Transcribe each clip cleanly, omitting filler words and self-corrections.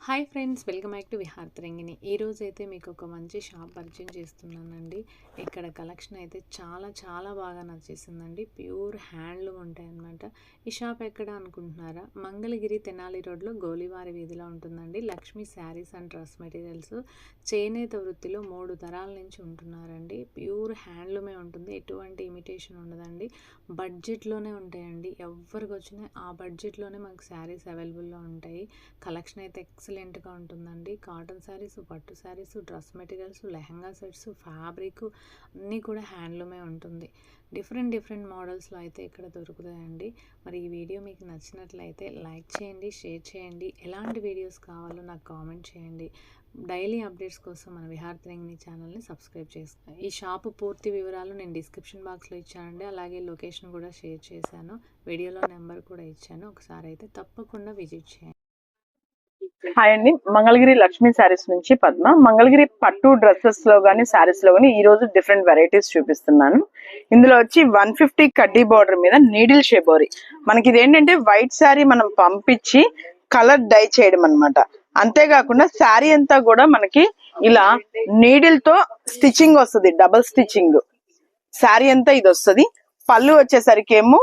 Hi friends, welcome back to Viharatarangini. ఈరోజు అయితే మీకు ఒక మంచి షాప్ పరిచయం చేస్తున్నానండి. ఇక్కడ కలెక్షన్ అయితే చాలా బాగా నచ్చేసిందండి. ప్యూర్ హ్యాండ్లూమ్ ఉంటాయన్నమాట. ఈ షాప్ ఎక్కడ అనుకుంటున్నారా? మంగళగిరి తెనాలి రోడ్లో గోలివారి వీధిలో ఉంటుందండి. Lakshmi saris and dress materials చేనేత వృత్తిలో 3 తరాల నుంచి ఉంటున్నారండి. ప్యూర్ హ్యాండ్లూమే ఉంటుంది, ఎటువంటి ఇమిటేషన్ ఉండదండి. బడ్జెట్లోనే ఉంటాయండి. ఎవరికి వచ్చినా ఆ బడ్జెట్లోనే మనకు శారీస్ అవైలబుల్లో ఉంటాయి. కలెక్షన్ అయితే ఎక్సలెంట్గా ఉంటుందండి. కాటన్ శారీస్, పట్టు saris, dress materials, lehenga sets, fabric అన్నీ కూడా హ్యాండ్లూమే ఉంటుంది. డిఫరెంట్ మోడల్స్లో అయితే ఇక్కడ దొరుకుతాయండి. మరి ఈ వీడియో మీకు నచ్చినట్లయితే లైక్ చేయండి, షేర్ చేయండి. ఎలాంటి వీడియోస్ కావాలో నాకు కామెంట్ చేయండి. డైలీ అప్డేట్స్ కోసం మన విహారతరంగిణి ఛానల్ని సబ్స్క్రైబ్ చేసుకోండి. ఈ షాపు పూర్తి వివరాలు నేను డిస్క్రిప్షన్ బాక్స్లో ఇచ్చానండి. అలాగే లొకేషన్ కూడా షేర్ చేశాను. వీడియోలో నెంబర్ కూడా ఇచ్చాను. ఒకసారి అయితే తప్పకుండా విజిట్ చేయండి. హాయ్ అండి, మంగళగిరి లక్ష్మీ శారీస్ నుంచి పద్మ. మంగళగిరి పట్టు డ్రెస్సెస్ లో గానీ శారీస్ లో గానీ ఈ రోజు డిఫరెంట్ వెరైటీస్ చూపిస్తున్నాను. ఇందులో వచ్చి 150 కడ్డీ బార్డర్ మీద నీడిల్ షేబోరి. మనకి ఇది ఏంటంటే వైట్ శారీ మనం పంపించి కలర్ డై చేయడం అనమాట. అంతేకాకుండా శారీ అంతా కూడా మనకి ఇలా నీడిల్ తో స్టిచ్చింగ్ వస్తుంది, డబుల్ స్టిచ్చింగ్. శారీ అంతా ఇది వస్తుంది. పళ్ళు వచ్చేసరికి ఏమో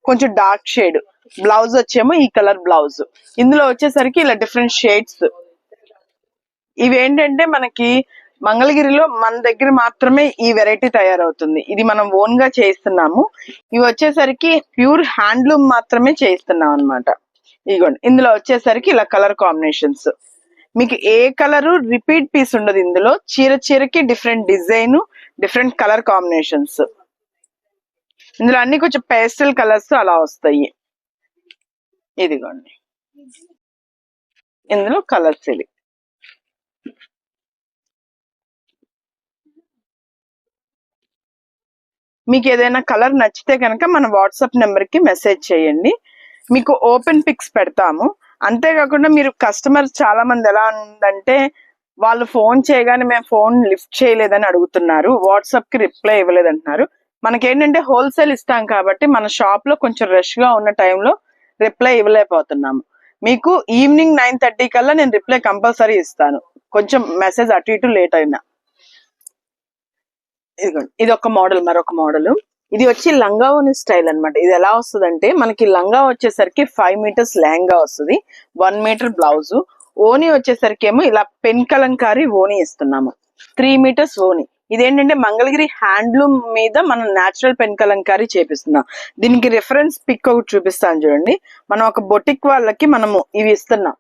కొంచెం డార్క్ షేడ్, బ్లౌజ్ వచ్చేమో ఈ కలర్ బ్లౌజ్. ఇందులో వచ్చేసరికి ఇలా డిఫరెంట్ షేడ్స్. ఇవి ఏంటంటే మనకి మంగళగిరిలో మన దగ్గర మాత్రమే ఈ వెరైటీ తయారవుతుంది. ఇది మనం ఓన్ గా చేయిస్తున్నాము. ఇవి వచ్చేసరికి ప్యూర్ హ్యాండ్లూమ్ మాత్రమే చేయిస్తున్నాం అనమాట. ఇదిగోండి, ఇందులో వచ్చేసరికి ఇలా కలర్ కాంబినేషన్స్. మీకు ఏ కలరు రిపీట్ పీస్ ఉండదు. ఇందులో చీరకి different design, different colour combinations. ఇందులో అన్ని కొంచెం పేస్టల్ కలర్స్ అలా వస్తాయి. ఇదిగోండి, ఇందులో కలర్స్ ఇవి. మీకు ఏదైనా కలర్ నచ్చితే కనుక మన వాట్సాప్ నెంబర్ కి మెసేజ్ చేయండి, మీకు ఓపెన్ పిక్స్ పెడతాము. అంతేకాకుండా మీరు కస్టమర్స్ చాలా మంది ఎలా ఉందంటే వాళ్ళు ఫోన్ చేయగానే మేము ఫోన్ లిఫ్ట్ చేయలేదని అడుగుతున్నారు, వాట్సాప్ కి రిప్లై ఇవ్వలేదంటున్నారు. మనకేంటంటే హోల్సేల్ ఇస్తాం కాబట్టి మన షాప్ లో కొంచెం రష్ గా ఉన్న టైంలో రిప్లై ఇవ్వలేకపోతున్నాము. మీకు ఈవినింగ్ 9:30 కల్లా నేను రిప్లై కంపల్సరీ ఇస్తాను, కొంచెం మెసేజ్ అటు ఇటు లేట్ అయినా. ఇదిగోండి, ఇది ఒక మోడల్, మరొక మోడల్. ఇది వచ్చి లంగావోని స్టైల్ అనమాట. ఇది ఎలా వస్తుంది అంటే మనకి లంగా వచ్చేసరికి 5 మీటర్స్ లెహంగా వస్తుంది, 1 మీటర్ బ్లౌజ్. ఓని వచ్చేసరికి ఏమో ఇలా పెన్ కలంకారీ ఓని ఇస్తున్నాము, 3 మీటర్స్ ఓని. ఇదేంటంటే మంగళగిరి హ్యాండ్లూమ్ మీద మనం నేచురల్ పెన్ కలంకారీ చేపిస్తున్నాం. దీనికి రిఫరెన్స్ పిక్ ఒకటి చూపిస్తాను చూడండి. మనం ఒక బొటిక్ వాళ్ళకి మనము ఇవి ఇస్తున్నాం,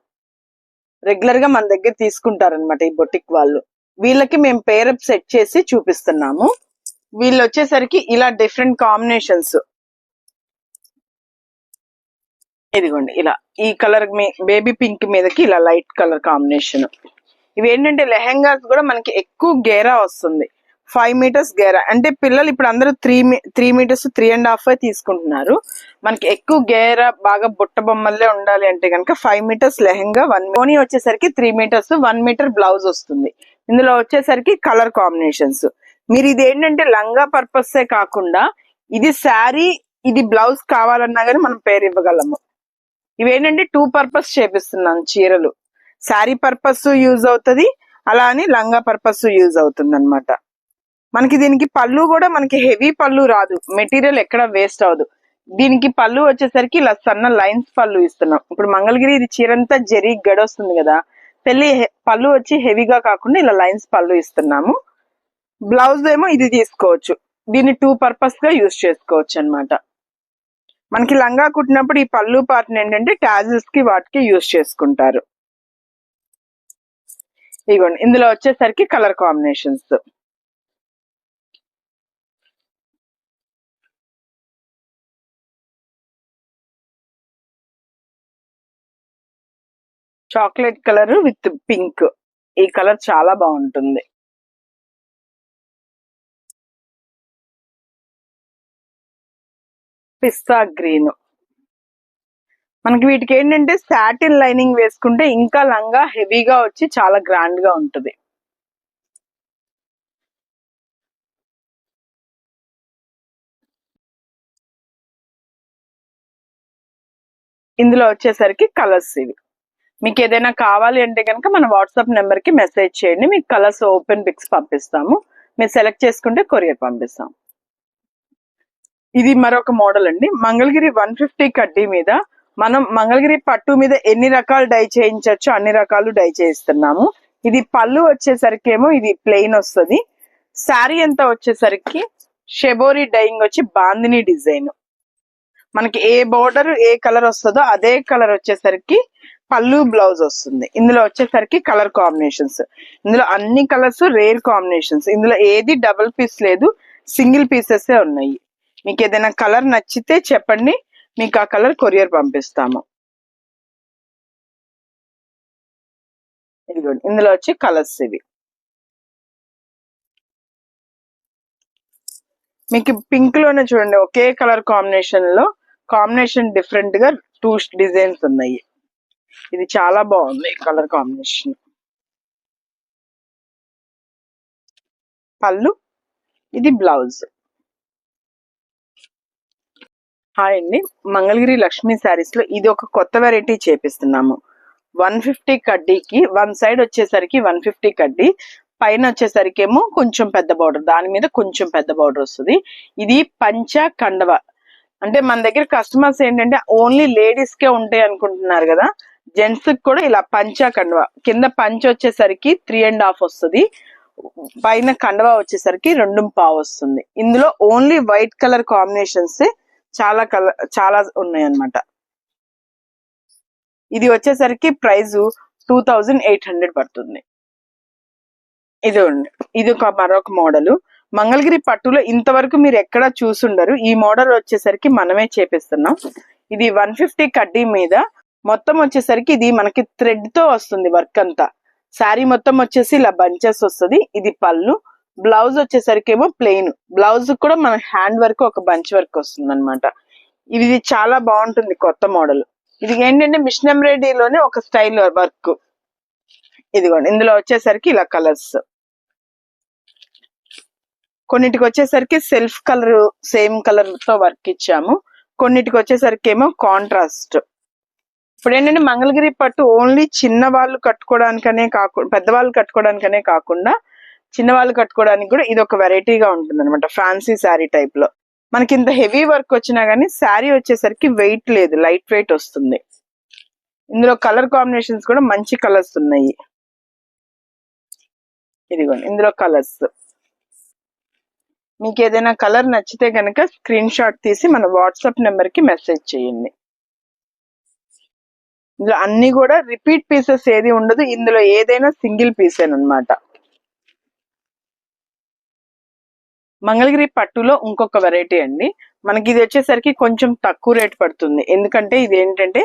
రెగ్యులర్ గా మన దగ్గర తీసుకుంటారనమాట ఈ బొటిక్ వాళ్ళు. వీళ్ళకి మేము పేరప్ సెట్ చేసి చూపిస్తున్నాము. వీళ్ళు వచ్చేసరికి ఇలా డిఫరెంట్ కాంబినేషన్స్. ఇదిగోండి, ఇలా ఈ కలర్ బేబీ పింక్ మీదకి ఇలా లైట్ కలర్ కాంబినేషన్. ఇవి ఏంటంటే లెహెంగాస్ కూడా మనకి ఎక్కువ గేరా వస్తుంది, 5 మీటర్స్ గేరా. అంటే పిల్లలు ఇప్పుడు అందరూ 3 మీటర్స్ 3.5 తీసుకుంటున్నారు. మనకి ఎక్కువ గేరా బాగా బుట్ట బొమ్మల్లే ఉండాలి అంటే కనుక 5 మీటర్స్ లెహెంగా, 1 ఓని వచ్చేసరికి 3 మీటర్స్, 1 మీటర్ బ్లౌజ్ వస్తుంది. ఇందులో వచ్చేసరికి కలర్ కాంబినేషన్స్. మీరు ఇది ఏంటంటే లంగా పర్పసే కాకుండా ఇది శారీ, ఇది బ్లౌజ్ కావాలన్నా కానీ మనం పేరు ఇవ్వగలము. ఇవేంటంటే 2 పర్పస్ చేపిస్తున్నాను చీరలు. శారీ పర్పస్ యూజ్ అవుతుంది, అలా అని లంగా పర్పస్ యూజ్ అవుతుంది అనమాట. మనకి దీనికి పళ్ళు కూడా మనకి హెవీ పళ్ళు రాదు, మెటీరియల్ ఎక్కడ వేస్ట్ అవ్వదు. దీనికి పళ్ళు వచ్చేసరికి ఇలా సన్న లైన్స్ పళ్ళు ఇస్తున్నాం. ఇప్పుడు మంగళగిరి ఇది చీరంతా జరీ గడొస్తుంది కదా, పెళ్లి పళ్ళు వచ్చి హెవీగా కాకుండా ఇలా లైన్స్ పళ్ళు ఇస్తున్నాము. బ్లౌజ్ ఏమో ఇది తీసుకోవచ్చు, దీన్ని 2 పర్పస్ గా యూజ్ చేసుకోవచ్చు అనమాట. మనకి లంగా కుట్టినప్పుడు ఈ పళ్ళు పార్ట్ ఏంటంటే టాజిల్స్ కి వాటికి యూజ్ చేసుకుంటారు. ఇదిగోండి, ఇందులో వచ్చేసరికి colour combinations. Chocolate colour with pink, ఈ కలర్ చాలా బాగుంటుంది. పిస్తా గ్రీన్. మనకి వీటికి ఏంటంటే సాటిన్ లైనింగ్ వేసుకుంటే ఇంకా లంగా హెవీగా వచ్చి చాలా గ్రాండ్ గా ఉంటుంది. ఇందులో వచ్చేసరికి కలర్స్ ఇవి. మీకు ఏదైనా కావాలి అంటే కనుక మన వాట్సాప్ నెంబర్ కి మెసేజ్ చేయండి, మీకు కలర్స్ ఓపెన్ పిక్స్ పంపిస్తాము, మీరు సెలెక్ట్ చేసుకుంటే కొరియర్ పంపిస్తాం. ఇది మరొక మోడల్ అండి, మంగళగిరి 150 కడ్డీ మీద మనం మంగళగిరి పట్టు మీద ఎన్ని రకాలు డై చేయించవచ్చు అన్ని రకాలు డై చేయిస్తున్నాము. ఇది పళ్ళు వచ్చేసరికి ఏమో ఇది ప్లెయిన్ వస్తుంది, శారీ అంతా వచ్చేసరికి షెబోరీ డైయింగ్ వచ్చి బాందిని డిజైన్. మనకి ఏ బోర్డర్ ఏ కలర్ వస్తుందో అదే కలర్ వచ్చేసరికి పళ్ళు బ్లౌజ్ వస్తుంది. ఇందులో వచ్చేసరికి కలర్ కాంబినేషన్స్, ఇందులో అన్ని కలర్స్ రేర్ కాంబినేషన్స్, ఇందులో ఏది డబుల్ పీస్ లేదు, సింగిల్ పీసెస్ ఉన్నాయి. మీకు ఏదైనా కలర్ నచ్చితే చెప్పండి, మీకు ఆ కలర్ కొరియర్ పంపిస్తాము. ఇదిగోండి ఇందులో వచ్చి కలర్స్ ఇవి. మీకు పింక్ లోనే చూడండి ఒకే కలర్ కాంబినేషన్ లో కాంబినేషన్ డిఫరెంట్ గా 2 డిజైన్స్ ఉన్నాయి. ఇది చాలా బాగుంది కలర్ కాంబినేషన్. పళ్ళు, ఇది బ్లౌజ్. హాయ్ అండి, మంగళగిరి లక్ష్మీ శారీస్ లో ఇది ఒక కొత్త వెరైటీ చేపిస్తున్నాము. 150 కడ్డీకి వన్ సైడ్ వచ్చేసరికి 150 కడ్డీ, పైన వచ్చేసరికి ఏమో కొంచెం పెద్ద బార్డర్, దాని మీద కొంచెం పెద్ద బార్డర్ వస్తుంది. ఇది పంచ కండవ. అంటే మన దగ్గర కస్టమర్స్ ఏంటంటే ఓన్లీ లేడీస్ కే ఉంటాయి అనుకుంటున్నారు కదా, జెంట్స్ కి కూడా ఇలా పంచ కండవ. కింద పంచ వచ్చేసరికి 3.5 వస్తుంది, పైన కండవ వచ్చేసరికి 2.5 వస్తుంది. ఇందులో ఓన్లీ వైట్ కలర్ కాంబినేషన్స్ చాలా ఉన్నాయి అన్నమాట. ఇది వచ్చేసరికి ప్రైస్ 2800 పడుతుంది. ఇది ఒక మరొక మోడల్, మంగళగిరి పట్టులో ఇంతవరకు మీరు ఎక్కడ చూసుండరు. ఈ మోడల్ వచ్చేసరికి మనమే చేపిస్తున్నాం. ఇది 150 కడ్డీ మీద మొత్తం వచ్చేసరికి ఇది మనకి థ్రెడ్ తో వస్తుంది వర్క్ అంతా. శారీ మొత్తం వచ్చేసి ఇలా బంచెస్ వస్తుంది. ఇది పళ్ళు, బ్లౌజ్ వచ్చేసరికి ఏమో ప్లెయిన్, బ్లౌజ్ కూడా మన హ్యాండ్ వర్క్ ఒక బంచ్ వర్క్ వస్తుంది అనమాట. ఇది చాలా బాగుంటుంది కొత్త మోడల్. ఇది ఏంటంటే మిషన్ ఎంబ్రాయిడరీలోనే ఒక స్టైల్ వర్క్. ఇదిగోండి ఇందులో వచ్చేసరికి ఇలా కలర్స్, కొన్నిటికి వచ్చేసరికి సెల్ఫ్ కలర్ సేమ్ కలర్ తో వర్క్ ఇచ్చాము, కొన్నిటికి వచ్చేసరికి ఏమో కాంట్రాస్ట్. ఇప్పుడు ఏంటంటే మంగళగిరి పట్టు ఓన్లీ చిన్న వాళ్ళు కట్టుకోవడానికనే కాకుండా పెద్దవాళ్ళు కట్టుకోవడానికనే కాకుండా చిన్న వాళ్ళు కట్టుకోవడానికి కూడా ఇది ఒక వెరైటీగా ఉంటుంది అనమాట. ఫ్యాన్సీ శారీ టైప్ లో మనకి ఇంత హెవీ వర్క్ వచ్చినా గానీ శారీ వచ్చేసరికి వెయిట్ లేదు, లైట్ వెయిట్ వస్తుంది. ఇందులో కలర్ కాంబినేషన్స్ కూడా మంచి కలర్స్ ఉన్నాయి. ఇదిగోండి ఇందులో కలర్స్, మీకు ఏదైనా కలర్ నచ్చితే కనుక స్క్రీన్ షాట్ తీసి మన వాట్సాప్ నెంబర్ కి మెసేజ్ చేయండి. ఇందులో అన్ని కూడా రిపీట్ పీసెస్ ఏది ఉండదు, ఇందులో ఏదైనా సింగిల్ పీస్ అన్నమాట. మంగళగిరి పట్టులో ఇంకొక వెరైటీ అండి, మనకి ఇది వచ్చేసరికి కొంచెం తక్కువ రేట్ పడుతుంది. ఎందుకంటే ఇది ఏంటంటే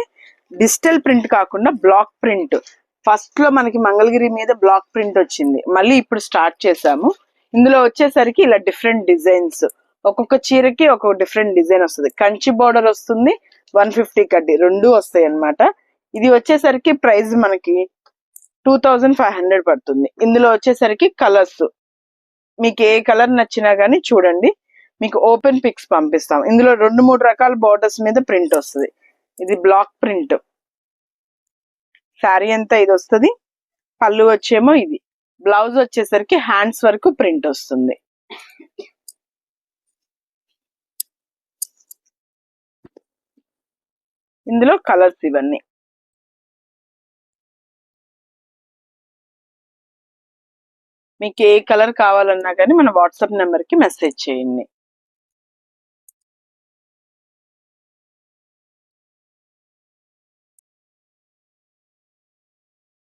డిజిటల్ ప్రింట్ కాకుండా బ్లాక్ ప్రింట్. ఫస్ట్ లో మనకి మంగళగిరి మీద బ్లాక్ ప్రింట్ వచ్చింది, మళ్ళీ ఇప్పుడు స్టార్ట్ చేసాము. ఇందులో వచ్చేసరికి ఇలా డిఫరెంట్ డిజైన్స్, ఒక్కొక్క చీరకి ఒక్కొక్క డిఫరెంట్ డిజైన్ వస్తుంది. కంచి బోర్డర్ వస్తుంది, 150 కడ్డీ రెండు వస్తాయి అన్నమాట. ఇది వచ్చేసరికి ప్రైస్ మనకి 2500 పడుతుంది. ఇందులో వచ్చేసరికి కలర్స్, మీకు ఏ కలర్ నచ్చినా గానీ చూడండి, మీకు ఓపెన్ పిక్స్ పంపిస్తాం. ఇందులో 2-3 రకాల బోర్డర్స్ మీద ప్రింట్ వస్తుంది. ఇది బ్లాక్ ప్రింట్, శారీ అంతా ఇది వస్తుంది. పళ్ళు వచ్చేమో ఇది, బ్లౌజ్ వచ్చేసరికి హ్యాండ్స్ వరకు ప్రింట్ వస్తుంది. ఇందులో కలర్స్ ఇవన్నీ. మీకు ఏ కలర్ కావాలన్నా కానీ మన వాట్సాప్ నెంబర్ కి మెసేజ్ చేయండి.